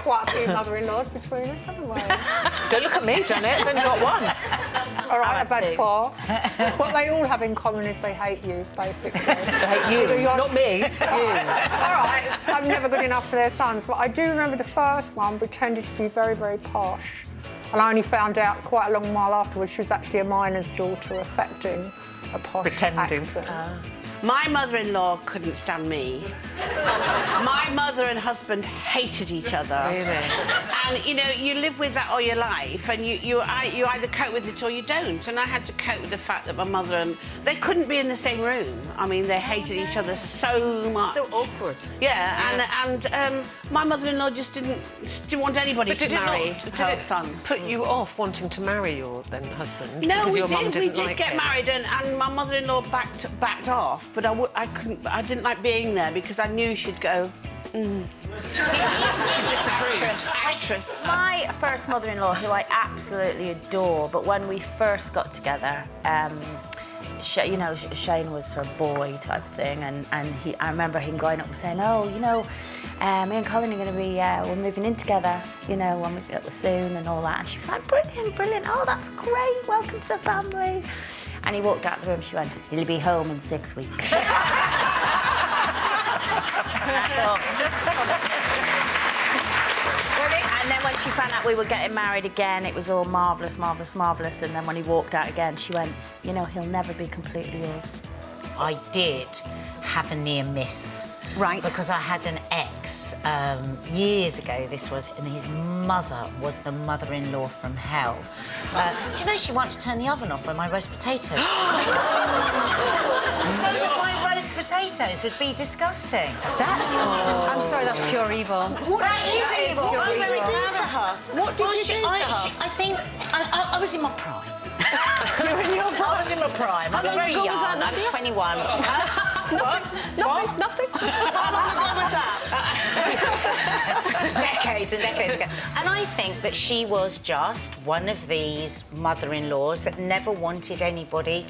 quite a few mother-in-laws between us, haven't we? Don't look at me, Janet. I've only got one. All right, I've had 4. What they all have in common is they hate you, basically. They hate you, not me. You. All right, I'm never good enough for their sons, but I do remember the first one pretended to be very, very posh. And I only found out quite a long while afterwards she was actually a miner's daughter affecting a posh accent. My mother-in-law couldn't stand me. My mother and husband hated each other. Really? And, you know, you live with that all your life, and you either cope with it or you don't. And I had to cope with the fact that my mother and... They couldn't be in the same room. I mean, they hated each other so much. So awkward. Yeah, and my mother-in-law just didn't want anybody to marry her son. Did it put you off wanting to marry your then husband? No, because we your mum did. We didn't did get married, and my mother-in-law backed off. But I didn't like being there because I knew she'd go. She'd disapprove. Actress. My first mother-in-law, who I absolutely adore, but when we first got together, you know, Shane was her boy type thing, and I remember him going up and saying, "Oh, you know, me and Colin are going to be, we're moving in together, you know, when we get soon and all that." And she was like, "Brilliant, brilliant! Oh, that's great! Welcome to the family." And he walked out the room. She went, "He'll be home in 6 weeks." And then when she found out we were getting married again, it was all marvellous, marvellous, marvellous. And then when he walked out again, she went, "You know, he'll never be completely yours." I did have a near miss. Right. Because I had an ex years ago, this was, and his mother was the mother-in-law from hell. Do you know she wanted to turn the oven off when my roast potatoes? So that my roast potatoes would be disgusting. That's... I'm sorry, that's pure evil. That is evil. What did you do to her? What did you do to her? I think I was in my prime. You were in your prime? I was in my prime. I was very young. I was 21. Nothing. How long ago was that? Decades and decades ago. And I think that she was just one of these mother-in-laws that never wanted anybody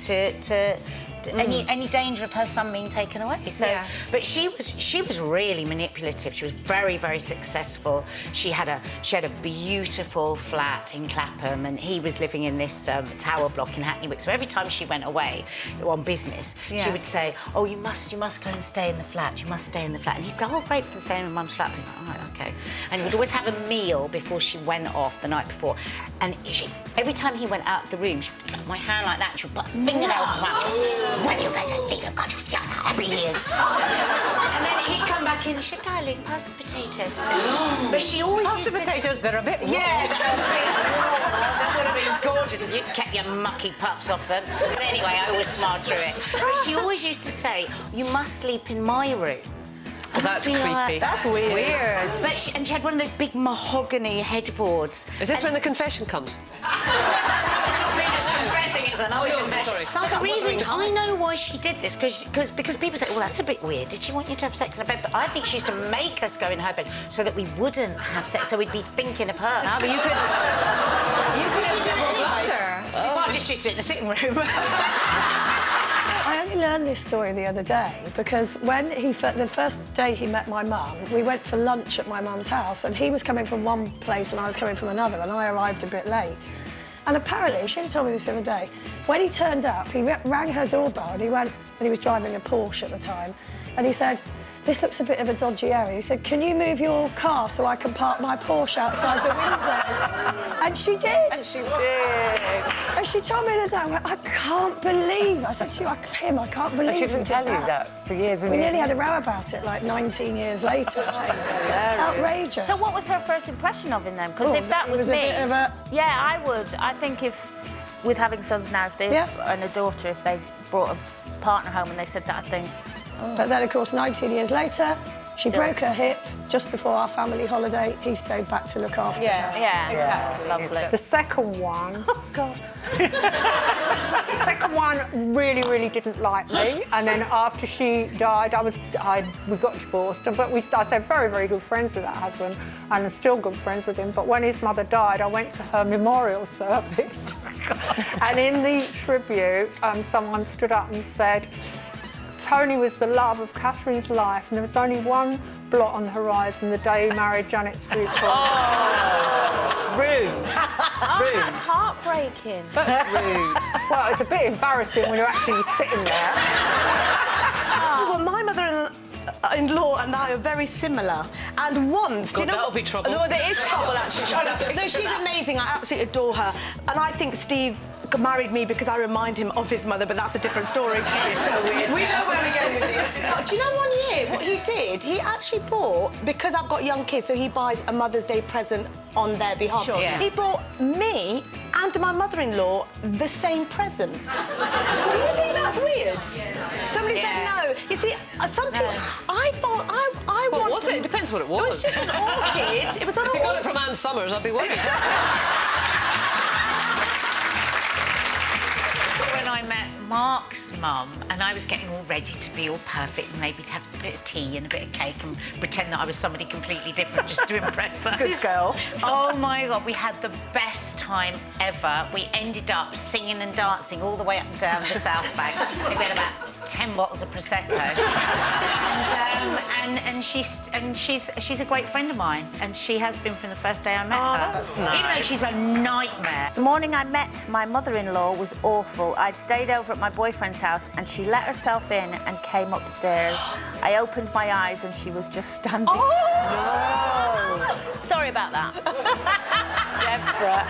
any danger of her son being taken away. So, yeah. But she was really manipulative. She was very, very successful. She had a beautiful flat in Clapham, and he was living in this tower block in Hackney Wick. So every time she went away on business, she would say, "Oh, you must go and stay in the flat. You must stay in the flat." And he'd go, "Oh, great, for staying in Mum's flat." And I'd go, "All right, okay." And he would always have a meal before she went off the night before. And every time he went out of the room, she would put my hand like that, and she would put fingernails in my mouth. "When are you going to leave? I'm going to see how happy he is." And then he'd come back in and she'd, "Darling, pass the potatoes." But she always Pass the potatoes, they're a bit raw. Yeah, that would have been gorgeous if you'd kept your mucky pups off them. But anyway, I always smiled through it. But she always used to say, "You must sleep in my room." Well, that's I'd be creepy. like, That's weird. But she had one of those big mahogany headboards. Is this when the confession comes? Confessing it's another confession. Sorry. But the reason I know why she did this, because people say, "Well, that's a bit weird. Did she want you to have sex in her bed?" But I think she used to make us go in her bed so that we wouldn't have sex, so we'd be thinking of her. No, but you could... Did you do it after? I just used to do it in the sitting room. I only learned this story the other day because when the first day he met my mum, we went for lunch at my mum's house, and he was coming from one place and I was coming from another, and I arrived a bit late. And apparently, she only told me this the other day, when he turned up, he rang her doorbell and he went, and he was driving a Porsche at the time, and he said, "This looks a bit of a dodgy area." He said, "Can you move your car so I can park my Porsche outside the window?" And she did. And she did. And she told me the other day, I went, "I can't believe." I said to you, I can't believe And she didn't tell you that for years and We years. nearly had a row about it, like 19 years later. Outrageous. So what was her first impression of him then? Because if that it was a me... bit of a... Yeah, I would. I think with having sons now, and a daughter, if they brought a partner home and they said that, I think... But then, of course, 19 years later, she broke her hip just before our family holiday. He stayed back to look after her. Yeah, exactly. Lovely. The second one... Oh, God. The second one really, really didn't like me, and then after she died, we got divorced, but I stayed very, very good friends with that husband, and I'm still good friends with him. But when his mother died, I went to her memorial service, and in the tribute, someone stood up and said, Tony was the love of Catherine's life, and there was only one blot on the horizon the day he married Janet Streetcroft. Rude. That's heartbreaking. That's rude. Well, it's a bit embarrassing when you're actually sitting there. Well, my mother-in-law and I are very similar. And once, do you know that'll be trouble. No, there is trouble actually. No, she's amazing. I absolutely adore her. And I think Steve married me because I remind him of his mother, but that's a different story. It's so weird. We know where we're going with this. But do you know one year what he did? He actually bought, because I've got young kids, so he buys a Mother's Day present on their behalf. Sure, yeah. He brought me and my mother-in-law the same present. Do you think that's weird? Somebody said no. You see, some people... I thought... I What want was it? It depends what it was. It was just an orchid. It was an If you got it orchid. from Anne Summers, I'd be worried. When I met Mark's mum and I was getting all ready to be all perfect and maybe to have a bit of tea and a bit of cake and pretend that I was somebody completely different just to impress her. Good girl. Oh my God, we had the best time ever. We ended up singing and dancing all the way up and down the South Bank. I think we had about 10 bottles of Prosecco. and she's a great friend of mine, and she has been from the first day I met her. that's nice. Even though she's a nightmare. The morning I met my mother-in-law was awful. I'd stayed over at my boyfriend's house and she let herself in and came upstairs. I opened my eyes and she was just standing. Oh! Sorry about that. Deborah.